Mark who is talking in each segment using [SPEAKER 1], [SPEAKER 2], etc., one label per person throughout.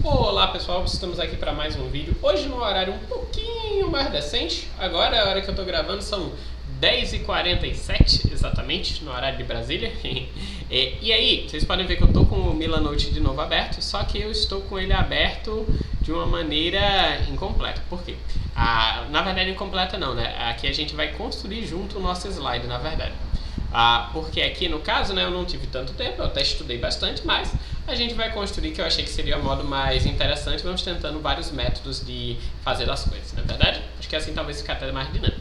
[SPEAKER 1] Olá pessoal, estamos aqui para mais um vídeo. Hoje no horário um pouquinho mais decente. Agora, a hora que eu estou gravando, são 10h47 exatamente, no horário de Brasília. E aí, vocês podem ver que eu estou com o Milanote de novo aberto, só que eu estou com ele aberto de uma maneira incompleta. Por quê? Na verdade, incompleta não, né? Aqui a gente vai construir junto o nosso slide, na verdade. Porque aqui no caso, né, eu não tive tanto tempo, eu até estudei bastante, mas a gente vai construir que eu achei que seria o modo mais interessante. Vamos tentando vários métodos de fazer as coisas, não é verdade? Acho que assim talvez fique até mais dinâmico.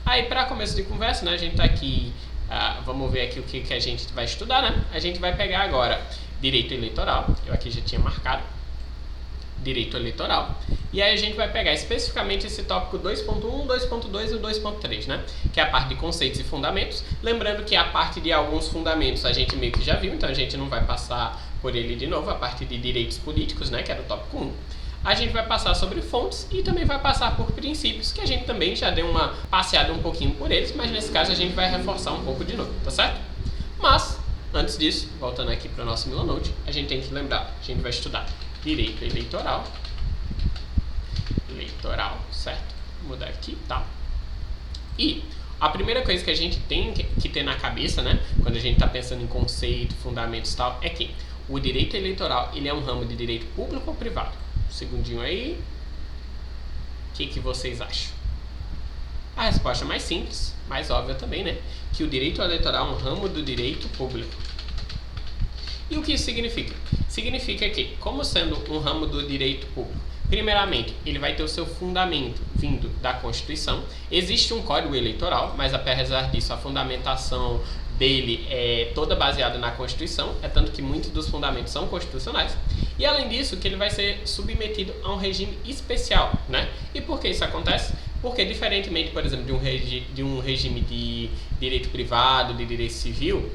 [SPEAKER 1] Aí, para começo de conversa, né, a gente está aqui, vamos ver aqui o que a gente vai estudar, né? A gente vai pegar agora direito eleitoral, eu aqui já tinha marcado direito eleitoral. E aí a gente vai pegar especificamente esse tópico 2.1, 2.2 e 2.3, né? Que é a parte de conceitos e fundamentos. Lembrando que a parte de alguns fundamentos a gente meio que já viu, então a gente não vai passar por ele de novo. A parte de direitos políticos, né? Que era o tópico 1. A gente vai passar sobre fontes e também vai passar por princípios, que a gente também já deu uma passeada um pouquinho por eles, mas nesse caso a gente vai reforçar um pouco de novo, tá certo? Mas, antes disso, voltando aqui para o nosso Milanote, a gente tem que lembrar, a gente vai estudar direito eleitoral, certo? Vou mudar aqui, tá? E a primeira coisa que a gente tem que ter na cabeça, né, quando a gente está pensando em conceito, fundamentos e tal, é que o direito eleitoral, ele é um ramo de direito público ou privado? Um segundinho aí. O que vocês acham? A resposta é mais simples, mais óbvia também, né? Que o direito eleitoral é um ramo do direito público. E o que isso significa? Significa que, como sendo um ramo do direito público, primeiramente, ele vai ter o seu fundamento vindo da Constituição. Existe um código eleitoral, mas apesar disso, a fundamentação dele é toda baseada na Constituição, é tanto que muitos dos fundamentos são constitucionais. E além disso, que ele vai ser submetido a um regime especial, né? E por que isso acontece? Porque, diferentemente, por exemplo, de um regime de direito privado, de direito civil,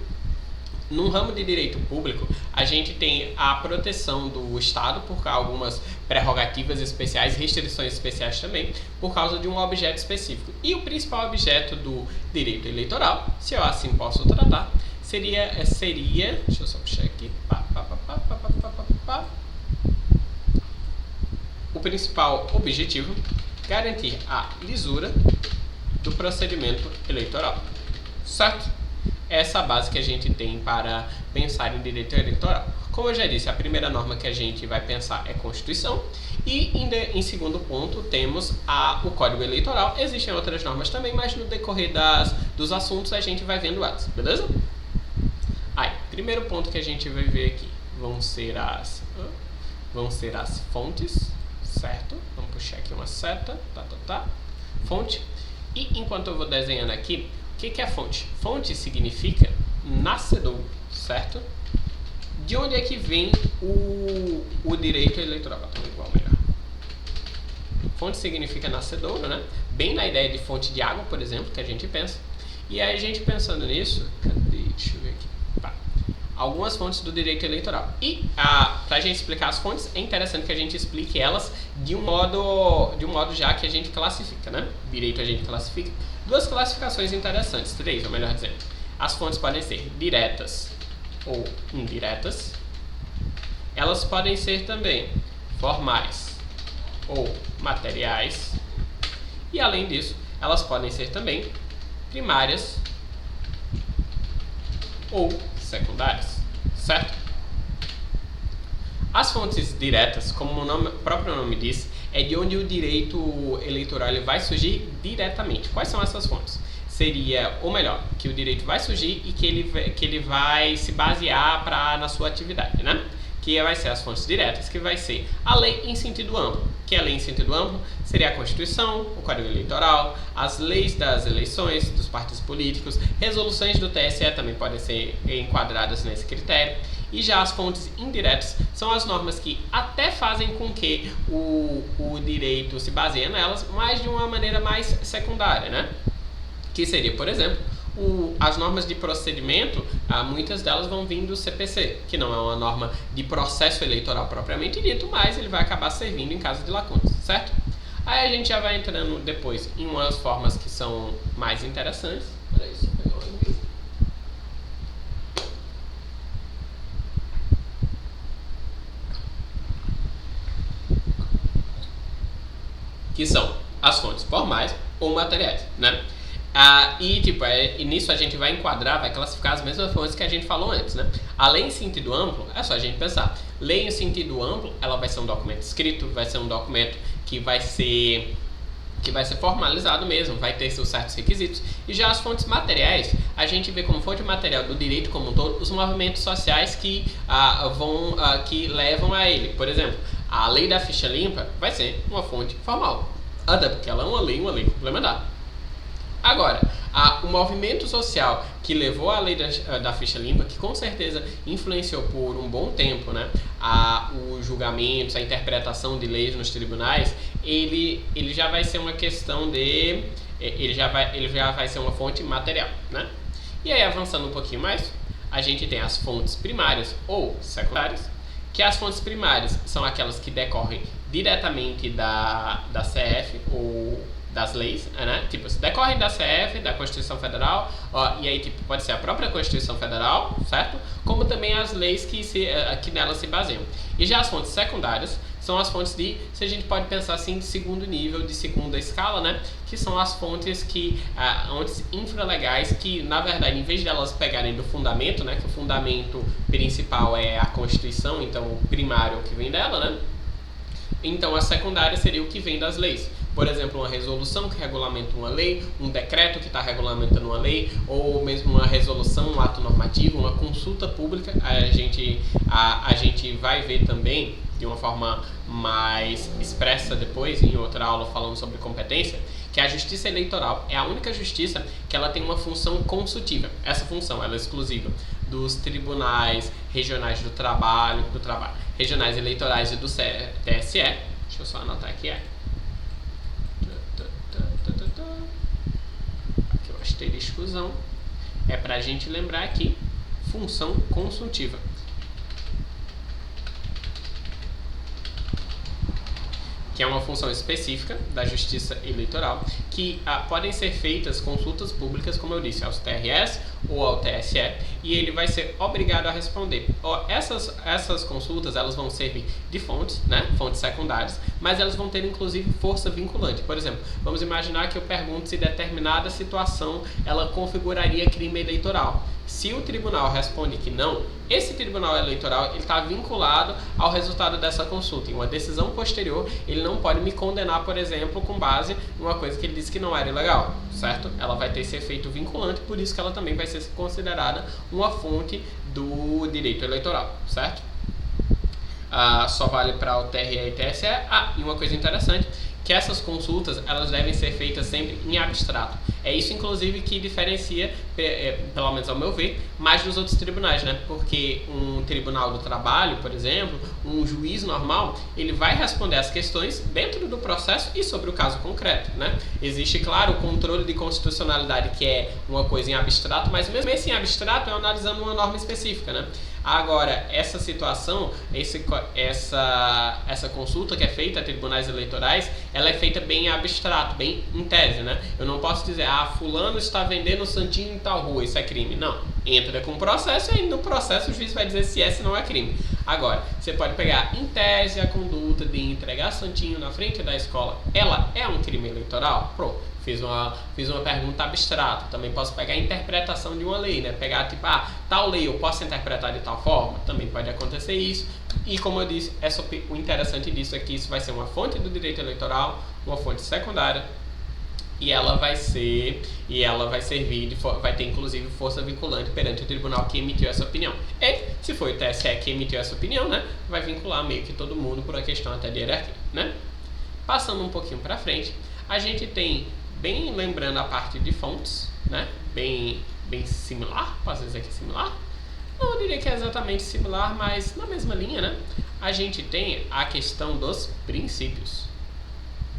[SPEAKER 1] num ramo de direito público, a gente tem a proteção do Estado por algumas prerrogativas especiais, restrições especiais também, por causa de um objeto específico. E o principal objeto do direito eleitoral, se eu assim posso tratar, seria deixa eu só puxar aqui, o principal objetivo, garantir a lisura do procedimento eleitoral, certo? Essa é a base que a gente tem para pensar em direito eleitoral. Como eu já disse, a primeira norma que a gente vai pensar é a Constituição. E em segundo ponto temos o Código Eleitoral. Existem outras normas também, mas no decorrer dos assuntos a gente vai vendo elas, beleza? Aí, primeiro ponto que a gente vai ver aqui vão ser as fontes, certo? Vamos puxar aqui uma seta, fonte. E enquanto eu vou desenhando aqui, o que é fonte? Fonte significa nascedouro, certo? De onde é que vem o direito eleitoral? Igual, melhor. Fonte significa nascedouro, né? Bem na ideia de fonte de água, por exemplo, que a gente pensa. E aí a gente pensando nisso, deixa eu ver aqui. Algumas fontes do direito eleitoral. E para a gente explicar as fontes, é interessante que a gente explique elas de um modo já que a gente classifica, né? Direito a gente classifica. Duas classificações interessantes, três, ou melhor dizendo. As fontes podem ser diretas ou indiretas. Elas podem ser também formais ou materiais. E além disso, elas podem ser também primárias ou secundárias, certo? As fontes diretas, como o próprio nome diz, é de onde o direito eleitoral ele vai surgir diretamente. Quais são essas fontes? Seria, ou melhor, que o direito vai surgir e que ele vai se basear na sua atividade, né? Que vai ser as fontes diretas, que vai ser a lei em sentido amplo. Que a lei em sentido amplo seria a Constituição, o Código Eleitoral, as leis das eleições, dos partidos políticos, resoluções do TSE também podem ser enquadradas nesse critério. E já as fontes indiretas são as normas que até fazem com que o direito se baseie nelas, mas de uma maneira mais secundária, né? Que seria, por exemplo, as normas de procedimento, muitas delas vão vir do CPC, que não é uma norma de processo eleitoral propriamente dito, mas ele vai acabar servindo em caso de lacunas, certo? Aí a gente já vai entrando depois em umas formas que são mais interessantes. Peraí, só pegar uma aqui. que são as fontes formais ou materiais, né? E nisso a gente vai enquadrar, vai classificar as mesmas fontes que a gente falou antes, né? A lei em sentido amplo, é só a gente pensar. Lei em sentido amplo, ela vai ser um documento escrito, vai ser um documento que vai ser formalizado mesmo, vai ter seus certos requisitos. E já as fontes materiais, a gente vê como fonte material do direito como um todo os movimentos sociais que levam a ele. Por exemplo, a lei da ficha limpa vai ser uma fonte formal, até porque ela é uma lei complementar. Agora, o movimento social que levou à lei da ficha limpa, que com certeza influenciou por um bom tempo, né, os julgamentos, a interpretação de leis nos tribunais, ele já vai ser uma questão de... Ele já vai ser uma fonte material, né? E aí, avançando um pouquinho mais, a gente tem as fontes primárias ou secundárias, que as fontes primárias são aquelas que decorrem diretamente da CF ou das leis, né? Tipo, decorrem da CF, da Constituição Federal, e aí tipo, pode ser a própria Constituição Federal, certo? Como também as leis que nelas se baseiam. E já as fontes secundárias são as fontes se a gente pode pensar assim, de segundo nível, de segunda escala, né? Que são as fontes fontes infralegais que, na verdade, em vez de elas pegarem do fundamento, né? Que o fundamento principal é a Constituição, então o primário é o que vem dela, né? Então a secundária seria o que vem das leis. Por exemplo, uma resolução que regulamenta uma lei, um decreto que está regulamentando uma lei, ou mesmo uma resolução, um ato normativo, uma consulta pública. A gente vai ver também, de uma forma mais expressa depois, em outra aula falando sobre competência, que a justiça eleitoral é a única justiça que ela tem uma função consultiva. Essa função ela é exclusiva dos tribunais regionais do trabalho, regionais eleitorais e do TSE. Deixa eu só anotar aqui, aqui o asteriscozão é para a gente lembrar aqui, função consultiva, que é uma função específica da Justiça Eleitoral, que podem ser feitas consultas públicas, como eu disse, aos TRS ou ao TSE, e ele vai ser obrigado a responder. Essas consultas, elas vão servir de fontes, né, fontes secundárias, mas elas vão ter inclusive força vinculante. Por exemplo, vamos imaginar que eu pergunto se determinada situação ela configuraria crime eleitoral. Se o tribunal responde que não, esse tribunal eleitoral está vinculado ao resultado dessa consulta. Em uma decisão posterior, ele não pode me condenar, por exemplo, com base em uma coisa que ele disse que não era ilegal, certo? Ela vai ter esse efeito vinculante, por isso que ela também vai ser considerada uma fonte do direito eleitoral, certo? Só vale para o TRE e TSE. E uma coisa interessante, que essas consultas elas devem ser feitas sempre em abstrato. É isso, inclusive, que diferencia, pelo menos ao meu ver, mais dos outros tribunais, né? Porque um tribunal do trabalho, por exemplo, um juiz normal, ele vai responder as questões dentro do processo e sobre o caso concreto, né? Existe, claro, o controle de constitucionalidade, que é uma coisa em abstrato, mas mesmo esse em abstrato é analisando uma norma específica, né? Agora, essa situação, essa consulta que é feita a tribunais eleitorais, ela é feita bem em abstrato, bem em tese, né? Eu não posso dizer, fulano está vendendo santinho em tal rua, isso é crime. Não. Entra com o processo e aí no processo o juiz vai dizer se esse não é crime. Agora, você pode pegar em tese a conduta de entregar santinho na frente da escola, ela é um crime eleitoral? Pronto. Fiz uma pergunta abstrata. Também posso pegar a interpretação de uma lei, né? Pegar tipo, tal lei eu posso interpretar de tal forma? Também pode acontecer isso. E como eu disse, o interessante disso é que isso vai ser uma fonte do direito eleitoral, uma fonte secundária, e ela vai servir, vai ter inclusive força vinculante perante o tribunal que emitiu essa opinião. E se foi o TSE que emitiu essa opinião, né? Vai vincular meio que todo mundo por uma questão até de hierarquia, né? Passando um pouquinho para frente, a gente tem, bem lembrando a parte de fontes, né? Bem similar, posso dizer que é similar? Não, eu diria que é exatamente similar, mas na mesma linha, né? A gente tem a questão dos princípios.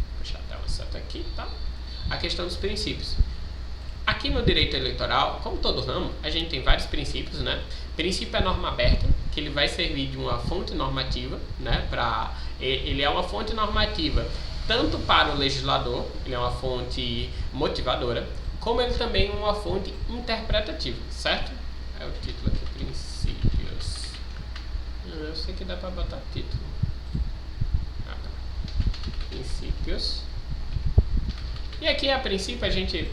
[SPEAKER 1] Vou puxar até uma seta aqui, tá? A questão dos princípios. Aqui no direito eleitoral, como todo ramo, a gente tem vários princípios, né? Princípio é norma aberta, que ele vai servir de uma fonte normativa, né? Ele é uma fonte normativa tanto para o legislador, ele é uma fonte motivadora, como ele também é uma fonte interpretativa, certo? É o título aqui, princípios. Eu sei que dá para botar título. Tá. Princípios E aqui, a princípio, a gente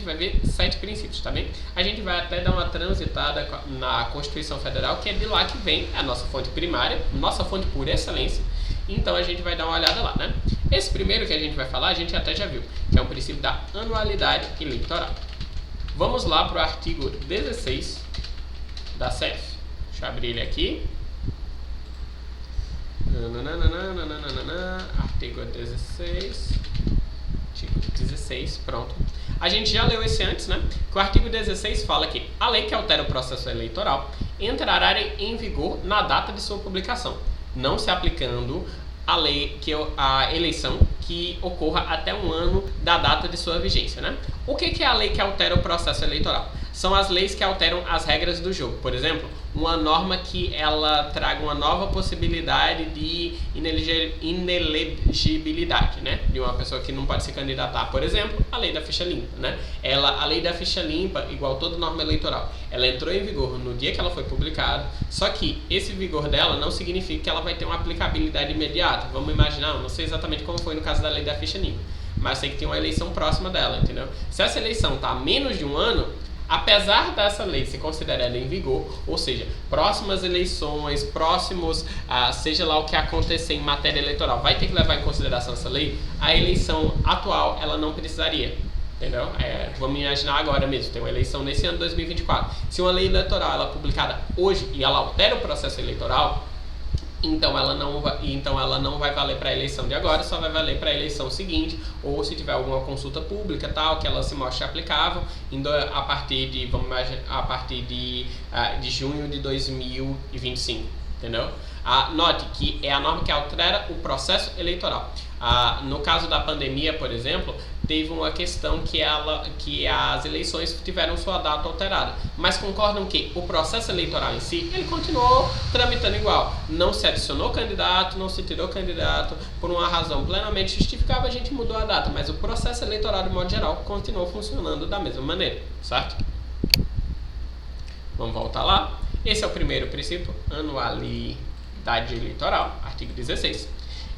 [SPEAKER 1] vai ver 7 princípios, tá bem? A gente vai até dar uma transitada na Constituição Federal, que é de lá que vem a nossa fonte primária, nossa fonte por excelência. Então, a gente vai dar uma olhada lá, né? Esse primeiro que a gente vai falar, a gente até já viu, que é o princípio da anualidade eleitoral. Vamos lá para o artigo 16 da CF. Deixa eu abrir ele aqui. Artigo 16. Artigo 16, pronto. A gente já leu esse antes, né? Que o artigo 16 fala que a lei que altera o processo eleitoral entrará em vigor na data de sua publicação, não se aplicando a eleição que ocorra até um ano da data de sua vigência, né? O que é a lei que altera o processo eleitoral? São as leis que alteram as regras do jogo. Por exemplo, uma norma que ela traga uma nova possibilidade de inelegibilidade, né? De uma pessoa que não pode se candidatar. Por exemplo, a lei da ficha limpa, né? A lei da ficha limpa, igual toda norma eleitoral, ela entrou em vigor no dia que ela foi publicada, só que esse vigor dela não significa que ela vai ter uma aplicabilidade imediata. Vamos imaginar, não sei exatamente como foi no caso da lei da ficha limpa, mas sei que tem uma eleição próxima dela, entendeu? Se essa eleição está há menos de um ano, apesar dessa lei ser considerada em vigor, ou seja, próximas eleições, seja lá o que acontecer em matéria eleitoral, vai ter que levar em consideração essa lei, a eleição atual ela não precisaria. Entendeu? Vamos imaginar agora mesmo, tem uma eleição nesse ano 2024. Se uma lei eleitoral ela é publicada hoje e ela altera o processo eleitoral, então ela não vai valer para a eleição de agora, só vai valer para a eleição seguinte, ou se tiver alguma consulta pública tal, que ela se mostre aplicável, a partir de junho de 2025, entendeu? Note que é a norma que altera o processo eleitoral. No caso da pandemia, por exemplo, teve uma questão que as eleições tiveram sua data alterada. Mas concordam que o processo eleitoral em si, ele continuou tramitando igual. Não se adicionou candidato, não se tirou candidato. Por uma razão plenamente justificável, a gente mudou a data. Mas o processo eleitoral, de modo geral, continuou funcionando da mesma maneira, certo? Vamos voltar lá. Esse é o primeiro princípio, anualidade eleitoral, artigo 16.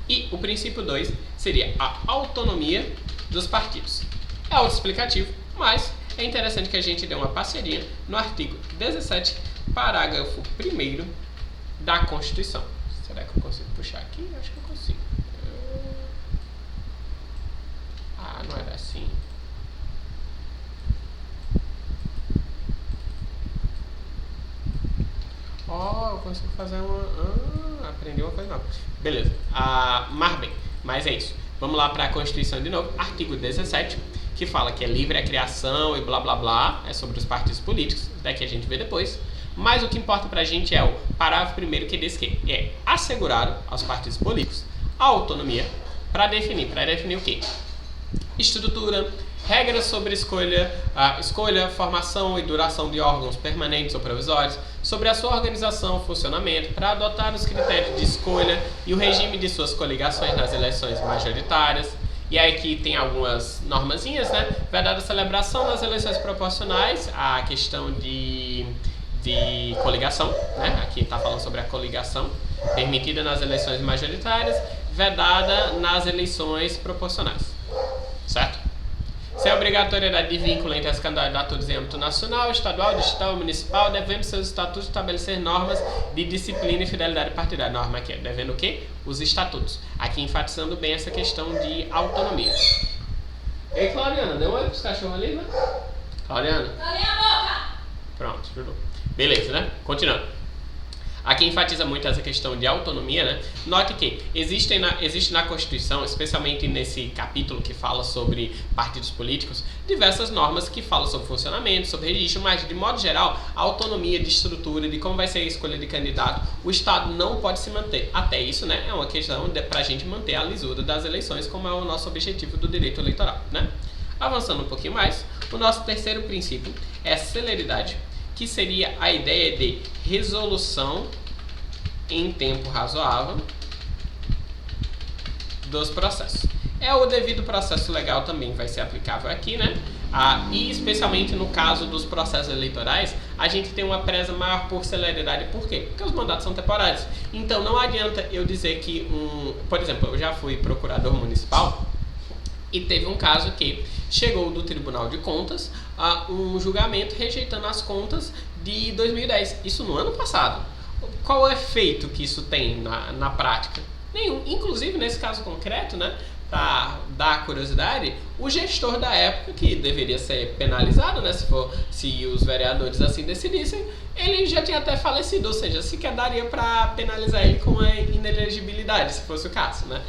[SPEAKER 1] E o princípio 2 seria a autonomia dos partidos. É autoexplicativo, mas é interessante que a gente dê uma passeadinha no artigo 17, parágrafo 1º da Constituição. Será que eu consigo puxar aqui? Acho que eu consigo. Não era assim. Eu consigo fazer aprendi uma coisa nova. Beleza. Mas é isso. Vamos lá para a Constituição de novo. Artigo 17, que fala que é livre a criação e blá blá blá. É sobre os partidos políticos. Daqui a gente vê depois. Mas o que importa para a gente é o parágrafo 1º, que diz que é assegurado aos partidos políticos a autonomia para definir o quê? Estrutura, regras sobre escolha, formação e duração de órgãos permanentes ou provisórios, sobre a sua organização, funcionamento, para adotar os critérios de escolha e o regime de suas coligações nas eleições majoritárias. E aí aqui tem algumas normazinhas, né? Vedada a celebração das eleições proporcionais, a questão de coligação, né? Aqui está falando sobre a coligação, permitida nas eleições majoritárias, vedada nas eleições proporcionais, certo? Sem obrigatoriedade de vínculo entre as candidaturas em âmbito nacional, estadual, distrital, municipal, devendo seus estatutos estabelecer normas de disciplina e fidelidade partidária. Norma aqui, devendo o quê? Os estatutos. Aqui enfatizando bem essa questão de autonomia. Ei, Claudiana, deu um oi pros cachorros ali, né? Claudiana? Calem a boca! Pronto, jurou. Beleza, né? Continuando. Aqui enfatiza muito essa questão de autonomia, né? Note que existe na Constituição, especialmente nesse capítulo que fala sobre partidos políticos, diversas normas que falam sobre funcionamento, sobre registro, mas de modo geral, a autonomia de estrutura, de como vai ser a escolha de candidato, o Estado não pode se manter. Até isso, né? É uma questão para a gente manter a lisura das eleições, como é o nosso objetivo do direito eleitoral, né? Avançando um pouquinho mais, o nosso terceiro princípio é a celeridade, que seria a ideia de resolução em tempo razoável dos processos. O devido processo legal também vai ser aplicável aqui, né? E especialmente no caso dos processos eleitorais, a gente tem uma presa maior por celeridade. Por quê? Porque os mandatos são temporários. Então não adianta eu dizer que por exemplo, eu já fui procurador municipal E teve um caso que chegou do Tribunal de Contas a um julgamento rejeitando as contas de 2010, isso no ano passado. Qual é o efeito que isso tem na prática? Nenhum. Inclusive, nesse caso concreto, né, para dar curiosidade, o gestor da época, que deveria ser penalizado, né, se os vereadores assim decidissem, ele já tinha até falecido, ou seja, sequer daria para penalizar ele com a inelegibilidade, se fosse o caso, né?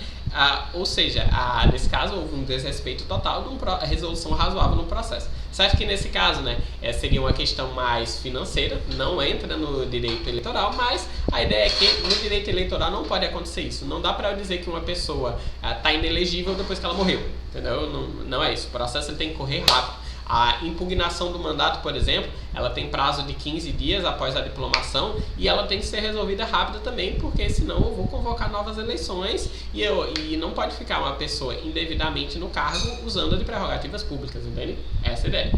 [SPEAKER 1] Ou seja, nesse caso houve um desrespeito total de uma resolução razoável no processo. Certo que nesse caso, né, seria uma questão mais financeira, não entra no direito eleitoral, mas a ideia é que no direito eleitoral não pode acontecer isso. Não dá para eu dizer que uma pessoa está inelegível depois que ela morreu, entendeu? Não é isso. O processo ele tem que correr rápido. A impugnação do mandato, por exemplo, ela tem prazo de 15 dias após a diplomação e ela tem que ser resolvida rápida também, porque senão eu vou convocar novas eleições e não pode ficar uma pessoa indevidamente no cargo usando de prerrogativas públicas, entende? Essa é a ideia.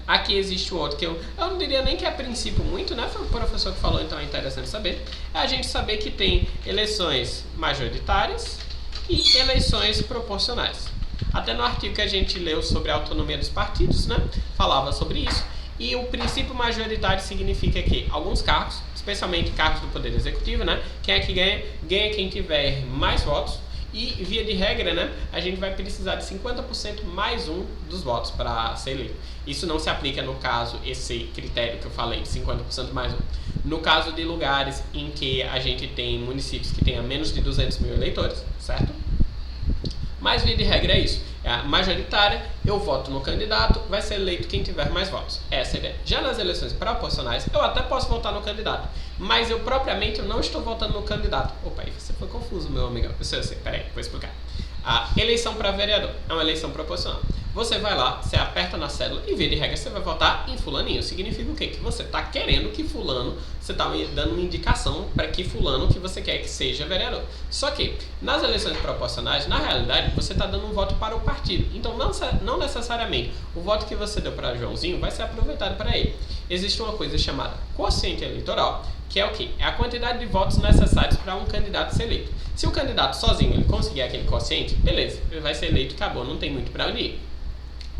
[SPEAKER 1] Aqui existe um outro que eu não diria nem que é princípio muito, né? Foi o professor que falou, então é interessante saber. É a gente saber que tem eleições majoritárias e eleições proporcionais. Até no artigo que a gente leu sobre a autonomia dos partidos, né, falava sobre isso. E o princípio majoritário significa que alguns cargos, especialmente cargos do Poder Executivo, né, quem é que ganha? Ganha quem tiver mais votos. E, via de regra, né, a gente vai precisar de 50% mais um dos votos para ser eleito. Isso não se aplica no caso, esse critério que eu falei, de 50% mais um. No caso de lugares em que a gente tem municípios que tenham menos de 200 mil eleitores, certo? Mas, via de regra, é isso. É a majoritária, eu voto no candidato, vai ser eleito quem tiver mais votos. Essa é a ideia. Já nas eleições proporcionais, eu até posso votar no candidato, mas eu propriamente não estou votando no candidato. Opa, aí você foi confuso, meu amigo. Eu sei, peraí, vou explicar. A eleição para vereador é uma eleição proporcional. Você vai lá, você aperta na cédula e, via de regra, você vai votar em fulaninho. Significa o quê? Que você está querendo que fulano, você está dando uma indicação para que fulano que você quer que seja vereador. Só que, nas eleições proporcionais, na realidade, você está dando um voto para o partido. Então, não necessariamente o voto que você deu para Joãozinho vai ser aproveitado para ele. Existe uma coisa chamada quociente eleitoral, que é o quê? É a quantidade de votos necessários para um candidato ser eleito. Se o candidato sozinho ele conseguir aquele quociente, beleza, ele vai ser eleito, acabou, não tem muito para onde ir.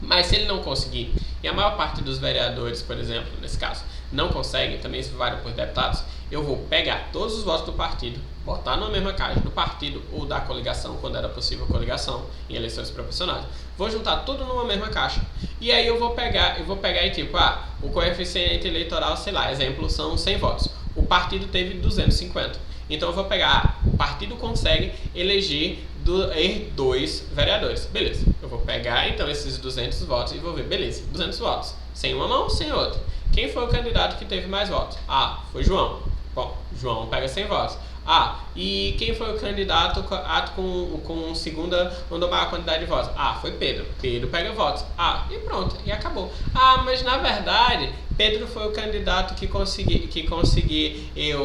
[SPEAKER 1] Mas se ele não conseguir, e a maior parte dos vereadores, por exemplo, nesse caso, não consegue, também isso vale por deputados, eu vou pegar todos os votos do partido, botar na mesma caixa do partido ou da coligação, quando era possível coligação, em eleições proporcionais, vou juntar tudo numa mesma caixa, e aí eu vou pegar e tipo, o coeficiente eleitoral, sei lá, exemplo, são 100 votos, o partido teve 250, então eu vou pegar, o partido consegue eleger 2 vereadores. Beleza, eu vou pegar então esses 200 votos e vou ver, beleza, 200 votos, sem uma mão, sem outra. Quem foi o candidato que teve mais votos? Foi João. Bom, João pega 100 votos. E quem foi o candidato com segunda ou maior quantidade de votos? Foi Pedro. Pedro pega votos. E pronto, e acabou. Mas na verdade, Pedro foi o candidato que conseguiu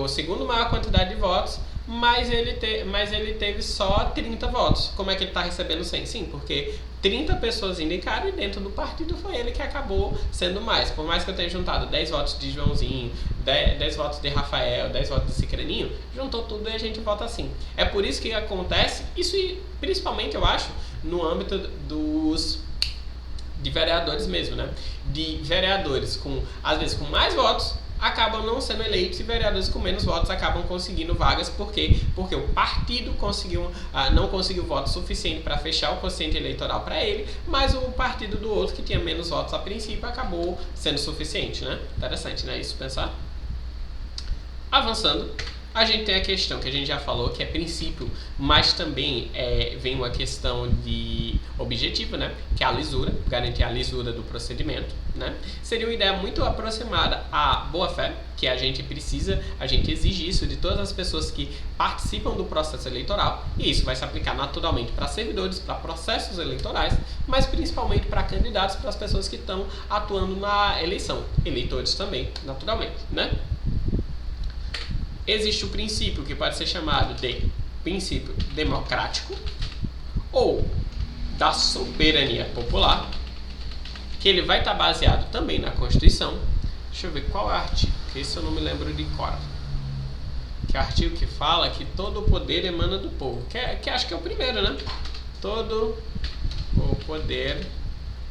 [SPEAKER 1] segundo maior quantidade de votos, mas ele teve só 30 votos. Como é que ele está recebendo 100? Sim, porque 30 pessoas indicaram e dentro do partido foi ele que acabou sendo mais. Por mais que eu tenha juntado 10 votos de Joãozinho, 10 votos de Rafael, 10 votos de Cicraninho, juntou tudo e a gente vota assim. É por isso que acontece, isso principalmente eu acho, no âmbito de vereadores mesmo, né? De vereadores às vezes com mais votos, acabam não sendo eleitos e vereadores com menos votos acabam conseguindo vagas. Por quê? Porque o partido não conseguiu voto suficiente para fechar o quociente eleitoral para ele, mas o partido do outro, que tinha menos votos a princípio, acabou sendo suficiente, né? Interessante, né? Isso pensar. Avançando, a gente tem a questão que a gente já falou, que é princípio, mas também vem uma questão de objetivo, né? Que é a lisura, garantir a lisura do procedimento, né? Seria uma ideia muito aproximada à boa-fé, que a gente exige isso de todas as pessoas que participam do processo eleitoral, e isso vai se aplicar naturalmente para servidores, para processos eleitorais, mas principalmente para candidatos, para as pessoas que estão atuando na eleição, eleitores também, naturalmente, né? Existe o princípio que pode ser chamado de princípio democrático ou da soberania popular, que ele vai estar baseado também na Constituição. Deixa eu ver qual é o artigo, que esse eu não me lembro de cor. Que é o artigo que fala que todo o poder emana do povo, que acho que é o primeiro, né? todo o poder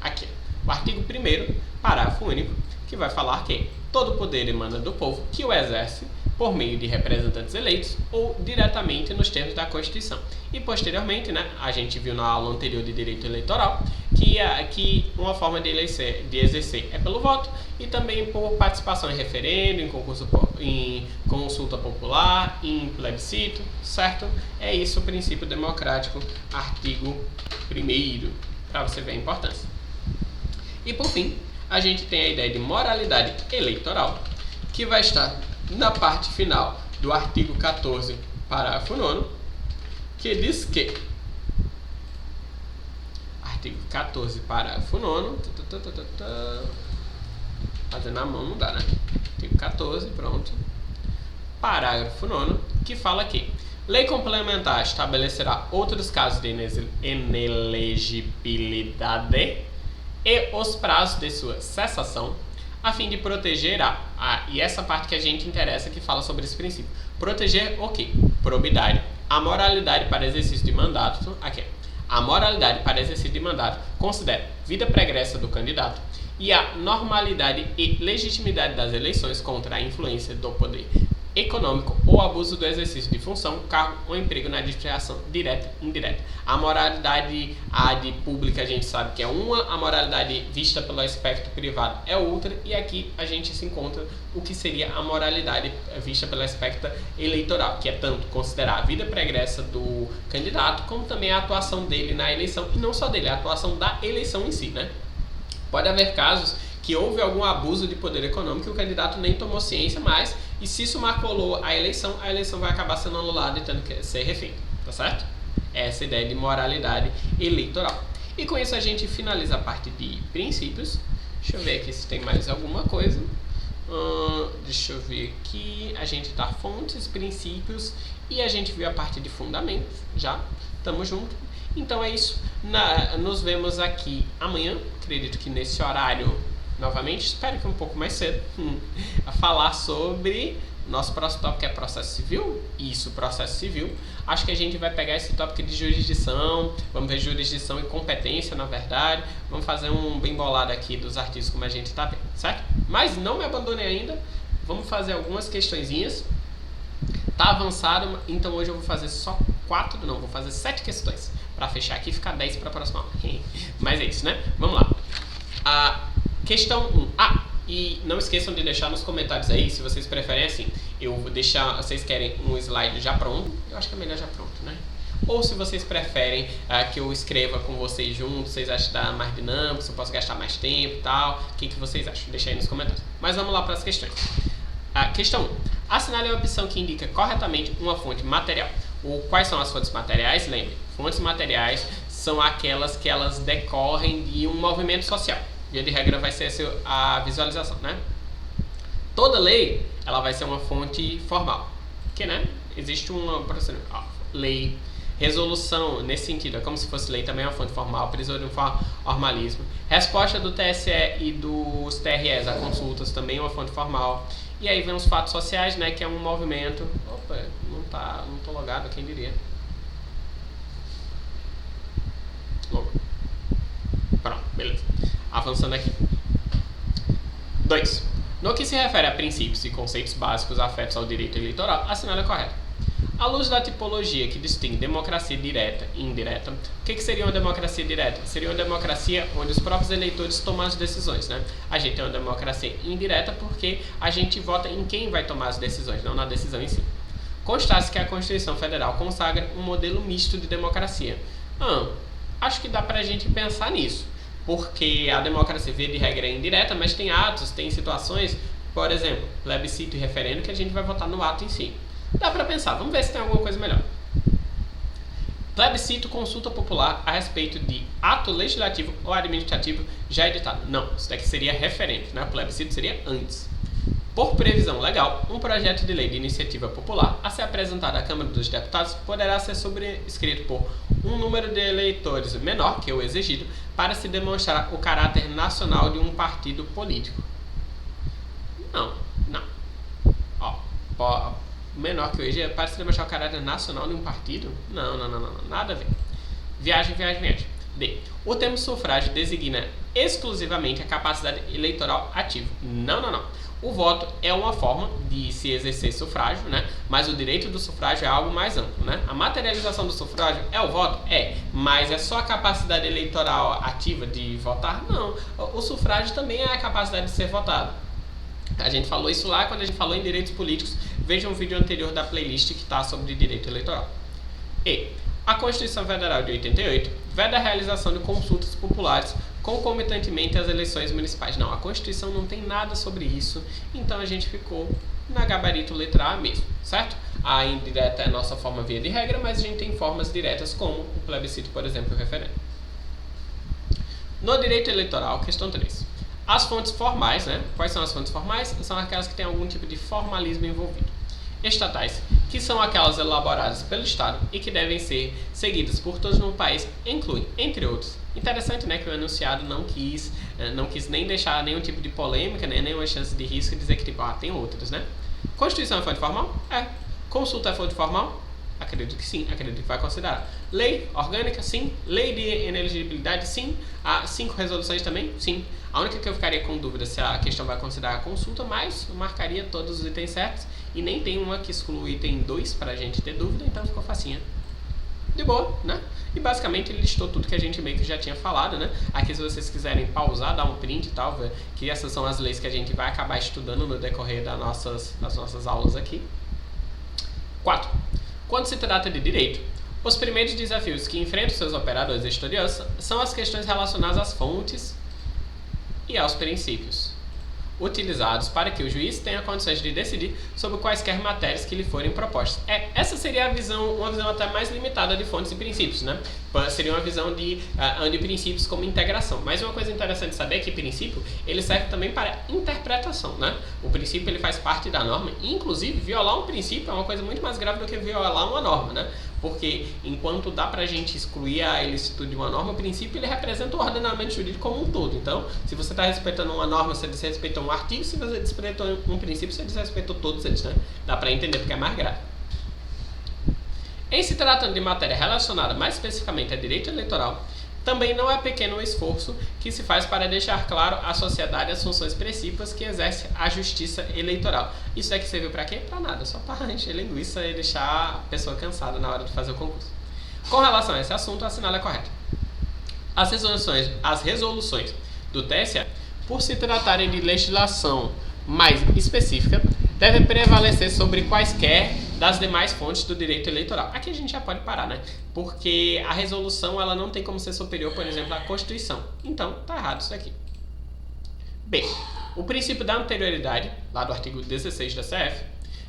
[SPEAKER 1] aqui. O artigo 1º, parágrafo único, que vai falar que todo o poder emana do povo que o exerce por meio de representantes eleitos ou diretamente nos termos da Constituição. E posteriormente, né, a gente viu na aula anterior de direito eleitoral que uma forma de exercer é pelo voto e também por participação em referendo, em consulta popular, em plebiscito, certo? É isso o princípio democrático, artigo 1º, para você ver a importância. E por fim, a gente tem a ideia de moralidade eleitoral, que vai estar na parte final do artigo 14, parágrafo 9º, que diz que artigo 14, parágrafo 9º, fazendo na mão não dá, né? Artigo 14, pronto. Parágrafo 9º, que fala que lei complementar estabelecerá outros casos de inelegibilidade e os prazos de sua cessação, a fim de proteger e essa parte que a gente interessa que fala sobre esse princípio. Proteger o quê? Probidade. A moralidade para exercício de mandato, aqui. A moralidade para exercício de mandato considera vida pregressa do candidato e a normalidade e legitimidade das eleições contra a influência do poder econômico ou abuso do exercício de função, cargo ou emprego na administração direta e indireta. A moralidade pública a gente sabe que é uma, a moralidade vista pelo aspecto privado é outra, e aqui a gente se encontra o que seria a moralidade vista pelo aspecto eleitoral, que é tanto considerar a vida pregressa do candidato, como também a atuação dele na eleição, e não só dele, a atuação da eleição em si, né? Pode haver casos que houve algum abuso de poder econômico e o candidato nem tomou ciência mais, e se isso maculou a eleição vai acabar sendo anulada e tendo que ser refeita, tá certo? Essa é a ideia de moralidade eleitoral. E com isso a gente finaliza a parte de princípios. Deixa eu ver aqui se tem mais alguma coisa. Deixa eu ver aqui. A gente tá fontes, princípios, e a gente viu a parte de fundamentos. Já tamo junto. Então é isso. Nos vemos aqui amanhã. Acredito que nesse horário novamente, espero que um pouco mais cedo, a falar sobre nosso próximo tópico, que é processo civil. Isso, processo civil. Acho que a gente vai pegar esse tópico de jurisdição, vamos ver jurisdição e competência, na verdade. Vamos fazer um bem bolado aqui dos artigos como a gente está vendo, certo? Mas não me abandone ainda, vamos fazer algumas questõezinhas. Tá avançado, então hoje eu vou fazer só 7 questões, para fechar aqui e ficar 10 para a próxima aula. Mas é isso, né? Vamos lá. Questão 1. E não esqueçam de deixar nos comentários aí, se vocês preferem assim, eu vou deixar, vocês querem um slide já pronto, eu acho que é melhor já pronto, né? Ou se vocês preferem que eu escreva com vocês juntos, vocês acham que dá mais dinâmico, se eu posso gastar mais tempo e tal, o que vocês acham? Deixa aí nos comentários. Mas vamos lá para as questões. Questão 1. Assinale a opção que indica corretamente uma fonte material. Quais são as fontes materiais? Lembre, fontes materiais são aquelas que elas decorrem de um movimento social. Via de regra vai ser a visualização, né? Toda lei, ela vai ser uma fonte formal. Que, né? Existe uma lei, resolução, nesse sentido, é como se fosse lei, também é uma fonte formal, prisão de um formalismo. Resposta do TSE e dos TREs a consultas, também é uma fonte formal. E aí vem os fatos sociais, né? Que é um movimento... Opa, não tô logado, quem diria? Logo. Pronto, beleza. Avançando aqui. 2. No que se refere a princípios e conceitos básicos afetos ao direito eleitoral, assinale a correta. À luz da tipologia que distingue democracia direta e indireta, o que seria uma democracia direta? Seria uma democracia onde os próprios eleitores tomam as decisões, né? A gente tem uma democracia indireta porque a gente vota em quem vai tomar as decisões, não na decisão em si. Constasse que a Constituição Federal consagra um modelo misto de democracia. Acho que dá pra gente pensar nisso. Porque a democracia, via de regra, é indireta, mas tem atos, tem situações, por exemplo, plebiscito e referendo, que a gente vai votar no ato em si. Dá pra pensar, vamos ver se tem alguma coisa melhor. Plebiscito, consulta popular a respeito de ato legislativo ou administrativo já editado. Não, isso daqui seria referendo, né? O plebiscito seria antes. Por previsão legal, um projeto de lei de iniciativa popular a ser apresentado à Câmara dos Deputados poderá ser sobrescrito por um número de eleitores menor que o exigido para se demonstrar o caráter nacional de um partido político. Não. Menor que o exigido para se demonstrar o caráter nacional de um partido? Não, nada a ver. Viagem. D. O termo sufrágio designa exclusivamente a capacidade eleitoral ativa. Não. O voto é uma forma de se exercer sufrágio, né? Mas o direito do sufrágio é algo mais amplo, né? A materialização do sufrágio é o voto? É. Mas é só a capacidade eleitoral ativa de votar? Não. O sufrágio também é a capacidade de ser votado. A gente falou isso lá quando a gente falou em direitos políticos. Veja um vídeo anterior da playlist que está sobre direito eleitoral. E. A Constituição Federal de 88 veda a realização de consultas populares concomitantemente às eleições municipais. Não, a Constituição não tem nada sobre isso, então a gente ficou na gabarito letra A mesmo, certo? A indireta é a nossa forma via de regra, mas a gente tem formas diretas como o plebiscito, por exemplo, e o referendo. No direito eleitoral, questão 3. As fontes formais, né? Quais são as fontes formais? São aquelas que têm algum tipo de formalismo envolvido. Estatais, que são aquelas elaboradas pelo Estado e que devem ser seguidas por todos no país, incluem, entre outros. Interessante, né, que o enunciado não quis nem deixar nenhum tipo de polêmica, né, nenhuma chance de risco e dizer que, tipo, tem outras, né? Constituição é fonte formal? É. Consulta é fonte formal? Acredito que sim, acredito que vai considerar. Lei orgânica? Sim. Lei de inelegibilidade? Sim. 5 resoluções também? Sim. A única que eu ficaria com dúvida se a questão vai considerar a consulta, mas eu marcaria todos os itens certos e nem tem uma que exclui o item 2 para a gente ter dúvida, então ficou facinha. De boa, né? E basicamente ele listou tudo que a gente meio que já tinha falado, né? Aqui, se vocês quiserem pausar, dar um print e tal, que essas são as leis que a gente vai acabar estudando no decorrer das nossas aulas aqui. 4. Quando se trata de direito, os primeiros desafios que enfrentam seus operadores estudiosos são as questões relacionadas às fontes e aos princípios utilizados para que o juiz tenha condições de decidir sobre quaisquer matérias que lhe forem propostas. Essa seria uma visão até mais limitada de fontes e princípios, né? Seria uma visão de princípios como integração. Mas uma coisa interessante saber é que princípio, ele serve também para interpretação, né? O princípio, ele faz parte da norma, e, inclusive, violar um princípio é uma coisa muito mais grave do que violar uma norma, né? Porque enquanto dá pra gente excluir a ilicitude de uma norma, o princípio, ele representa o ordenamento jurídico como um todo. Então, se você está respeitando uma norma, você desrespeita um artigo, se você desrespeita um princípio, você desrespeita todos eles, né? Dá pra entender porque é mais grave. Em se tratando de matéria relacionada mais especificamente a direito eleitoral, também não é pequeno o esforço que se faz para deixar claro à sociedade as funções principais que exerce a justiça eleitoral. Isso aqui serviu para quê? Para nada, só para encher linguiça e deixar a pessoa cansada na hora de fazer o concurso. Com relação a esse assunto, assinala correto. As resoluções do TSE, por se tratarem de legislação mais específica, devem prevalecer sobre quaisquer das demais fontes do direito eleitoral. Aqui a gente já pode parar, né? Porque a resolução, ela não tem como ser superior, por exemplo, à Constituição. Então, tá errado isso aqui. B. O princípio da anterioridade, lá do artigo 16 da CF,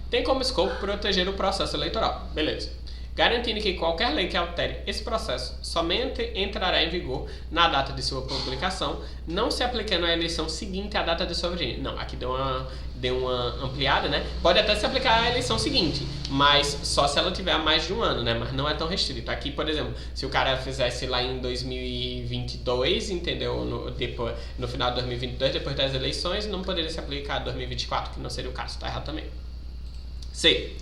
[SPEAKER 1] tem como escopo proteger o processo eleitoral. Beleza. Garantindo que qualquer lei que altere esse processo somente entrará em vigor na data de sua publicação, não se aplicando à eleição seguinte à data de sua origem. Não, aqui deu uma ampliada, né? Pode até se aplicar à eleição seguinte, mas só se ela tiver mais de um ano, né? Mas não é tão restrito. Aqui, por exemplo, se o cara fizesse lá em 2022, entendeu? No final de 2022, depois das eleições, não poderia se aplicar a 2024, que não seria o caso. Tá errado também. C.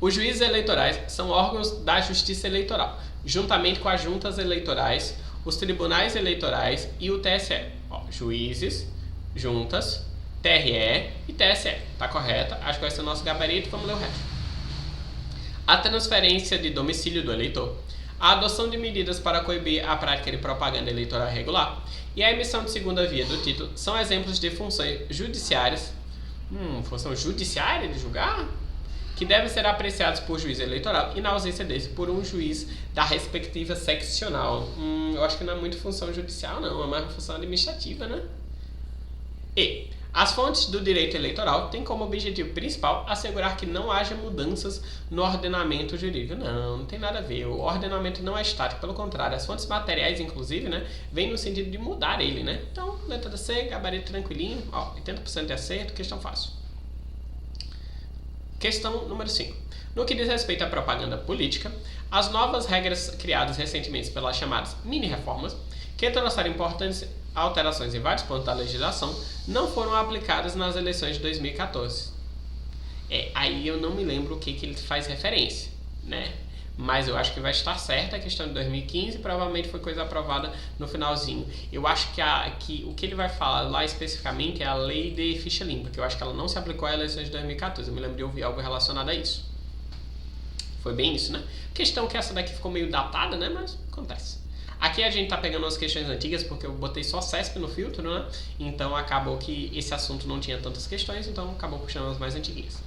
[SPEAKER 1] Os juízes eleitorais são órgãos da justiça eleitoral, juntamente com as juntas eleitorais, os tribunais eleitorais e o TSE. Juízes, juntas, TRE e TSE. Tá correta? Acho que vai ser o nosso gabarito. Vamos ler o resto. A transferência de domicílio do eleitor, a adoção de medidas para coibir a prática de propaganda eleitoral irregular e a emissão de segunda via do título são exemplos de funções judiciárias. Função judiciária de julgar? Que devem ser apreciados por juiz eleitoral e, na ausência desse, por um juiz da respectiva seccional. Eu acho que não é muito função judicial, não. É mais uma função administrativa, né? E as fontes do direito eleitoral têm como objetivo principal assegurar que não haja mudanças no ordenamento jurídico. Não tem nada a ver. O ordenamento não é estático, pelo contrário. As fontes materiais, inclusive, né, vêm no sentido de mudar ele, né? Então, letra C, gabarito tranquilinho, 80% de acerto, questão fácil. Questão número 5. No que diz respeito à propaganda política, as novas regras criadas recentemente pelas chamadas mini-reformas, que trouxeram importantes alterações em vários pontos da legislação, não foram aplicadas nas eleições de 2014. Aí eu não me lembro o que ele faz referência, né? mas eu acho que vai estar certa a questão de 2015, provavelmente foi coisa aprovada no finalzinho. Eu acho que o que ele vai falar lá especificamente é a lei de ficha limpa, que eu acho que ela não se aplicou às eleições de 2014, eu me lembro de ouvir algo relacionado a isso. Foi bem isso, né? Questão que essa daqui ficou meio datada, né? Mas acontece. Aqui a gente tá pegando umas questões antigas, porque eu botei só CESP no filtro, né? Então acabou que esse assunto não tinha tantas questões, então acabou puxando as mais antiguinhas.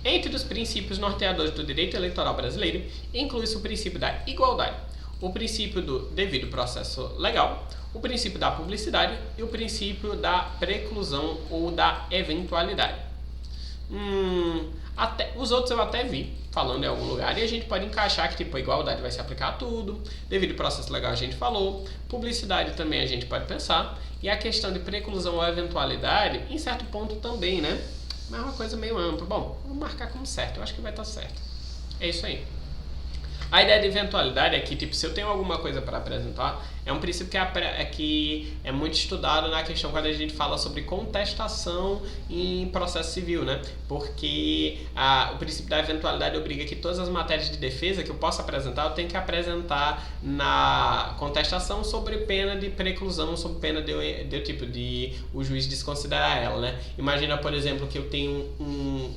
[SPEAKER 1] Entre os princípios norteadores do direito eleitoral brasileiro, inclui-se o princípio da igualdade, o princípio do devido processo legal, o princípio da publicidade e o princípio da preclusão ou da eventualidade. Os outros eu até vi falando em algum lugar e a gente pode encaixar que tipo a igualdade vai se aplicar a tudo, devido processo legal a gente falou, publicidade também a gente pode pensar, e a questão de preclusão ou eventualidade em certo ponto também, né? Mas é uma coisa meio ampla. Bom, vou marcar como certo, eu acho que vai estar certo. É isso aí. A ideia de eventualidade é que, tipo, se eu tenho alguma coisa para apresentar, é um princípio que é muito estudado na questão quando a gente fala sobre contestação em processo civil, né? Porque o princípio da eventualidade obriga que todas as matérias de defesa que eu possa apresentar, eu tenho que apresentar na contestação sobre pena de preclusão, sobre pena de o juiz desconsiderar ela, né? Imagina, por exemplo, que eu tenho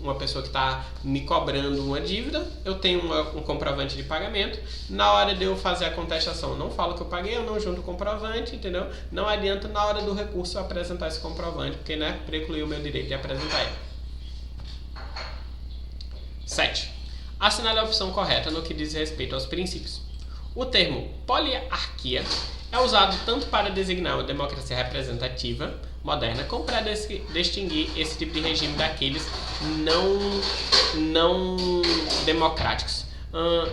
[SPEAKER 1] uma pessoa que está me cobrando uma dívida, eu tenho um comprovante de pagamento, na hora de eu fazer a contestação, eu não falo que eu paguei, eu não junto o comprovante, entendeu? Não adianta na hora do recurso eu apresentar esse comprovante, porque, né, precluiu o meu direito de apresentar ele. 7. Assinale a opção correta no que diz respeito aos princípios. O termo poliarquia é usado tanto para designar uma democracia representativa moderna, como para distinguir esse tipo de regime daqueles não democráticos.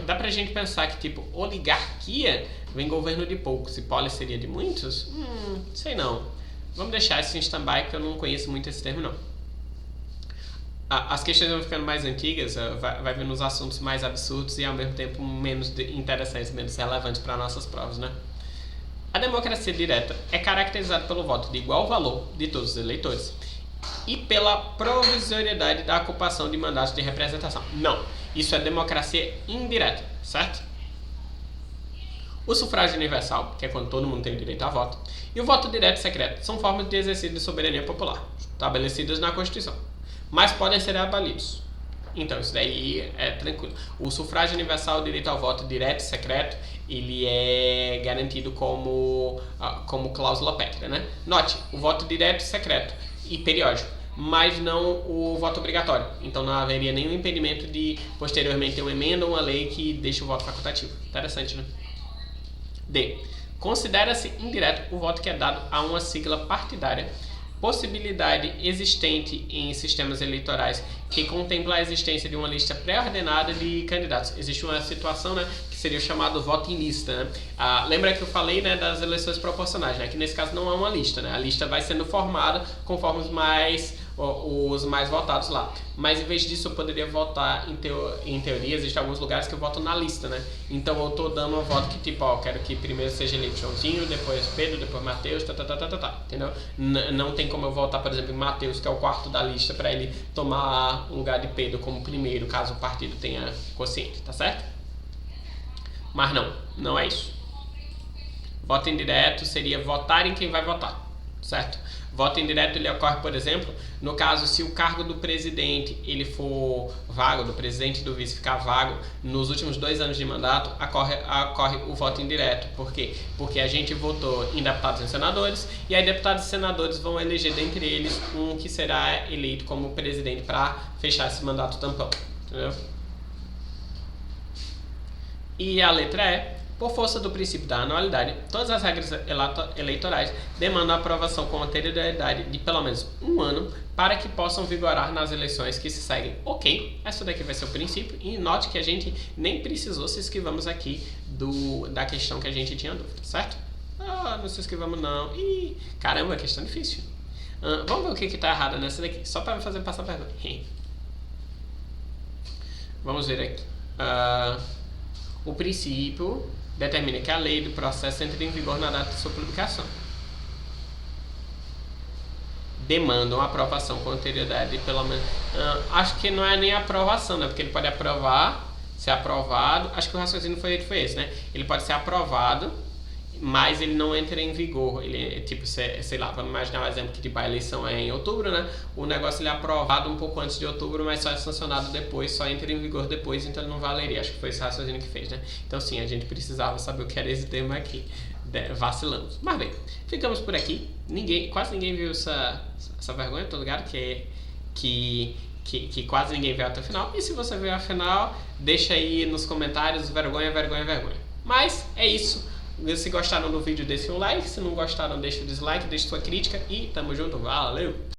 [SPEAKER 1] Dá pra gente pensar que, tipo, oligarquia vem governo de poucos e poli seria de muitos? Sei não. Vamos deixar isso em stand-by, que eu não conheço muito esse termo, não. As questões vão ficando mais antigas, vai vendo os assuntos mais absurdos e, ao mesmo tempo, menos interessantes, menos relevantes para nossas provas, né? A democracia direta é caracterizada pelo voto de igual valor de todos os eleitores e pela provisoriedade da ocupação de mandatos de representação. Não, isso é democracia indireta, certo? O sufrágio universal, que é quando todo mundo tem o direito a voto, e o voto direto e secreto são formas de exercício de soberania popular, estabelecidas na Constituição, mas podem ser abolidos. Então, isso daí é tranquilo. O sufrágio universal, o direito ao voto direto e secreto, ele é garantido como cláusula pétrea, né? Note, o voto direto e secreto e periódico, mas não o voto obrigatório. Então não haveria nenhum impedimento de posteriormente ter uma emenda ou uma lei que deixe o voto facultativo. Interessante, né? D. Considera-se indireto o voto que é dado a uma sigla partidária, possibilidade existente em sistemas eleitorais que contempla a existência de uma lista pré-ordenada de candidatos. Existe uma situação, né, que seria o chamado voto em lista, né? Lembra que eu falei, né, das eleições proporcionais, né? Que nesse caso não há uma lista, né? A lista vai sendo formada conforme os mais votados lá. Mas em vez disso eu poderia votar, em teoria, existem alguns lugares que eu voto na lista, né? Então eu tô dando um voto que tipo, quero que primeiro seja eleito Joãozinho, depois Pedro, depois Matheus, entendeu? Não tem como eu votar, por exemplo, em Matheus, que é o quarto da lista, para ele tomar o lugar de Pedro como primeiro, caso o partido tenha quociente, tá certo? Mas não é isso. Voto indireto seria votar em quem vai votar, certo? Voto indireto ele ocorre, por exemplo, no caso se o cargo do presidente ele for vago, do presidente e do vice ficar vago, nos últimos 2 anos de mandato, ocorre o voto indireto. Por quê? Porque a gente votou em deputados e senadores, e aí deputados e senadores vão eleger dentre eles um que será eleito como presidente para fechar esse mandato tampão, entendeu? E a letra E. Por força do princípio da anualidade, todas as regras eleitorais demandam a aprovação com anterioridade de pelo menos 1 ano para que possam vigorar nas eleições que se seguem. Ok, essa daqui vai ser o princípio. E note que a gente nem precisou se esquivamos aqui da questão que a gente tinha dúvida, certo? Não se esquivamos não. Ih, caramba, questão difícil. Vamos ver o que está errado nessa daqui, só para me fazer passar vergonha. Vamos ver aqui. O princípio determina que a lei do processo entre em vigor na data de sua publicação. Demandam a aprovação com anterioridade de pelo menos... acho que não é nem aprovação, né? Porque ele pode aprovar ser aprovado. Acho que o raciocínio foi esse, né? Ele pode ser aprovado, mas ele não entra em vigor. Ele, tipo, sei lá, vamos imaginar um exemplo que tipo, a eleição é em outubro, né? O negócio ele é aprovado um pouco antes de outubro, mas só é sancionado depois, só entra em vigor depois, então ele não valeria. Acho que foi esse raciocínio que fez, né? Então sim, a gente precisava saber o que era esse termo aqui. Vacilamos. Mas bem, ficamos por aqui. Quase ninguém viu essa vergonha, tô ligado? Que quase ninguém veio até o final. E se você veio ao final, deixa aí nos comentários vergonha. Mas é isso. Se gostaram do vídeo, deixe um like. Se não gostaram, deixa o dislike, deixa sua crítica. E tamo junto. Valeu!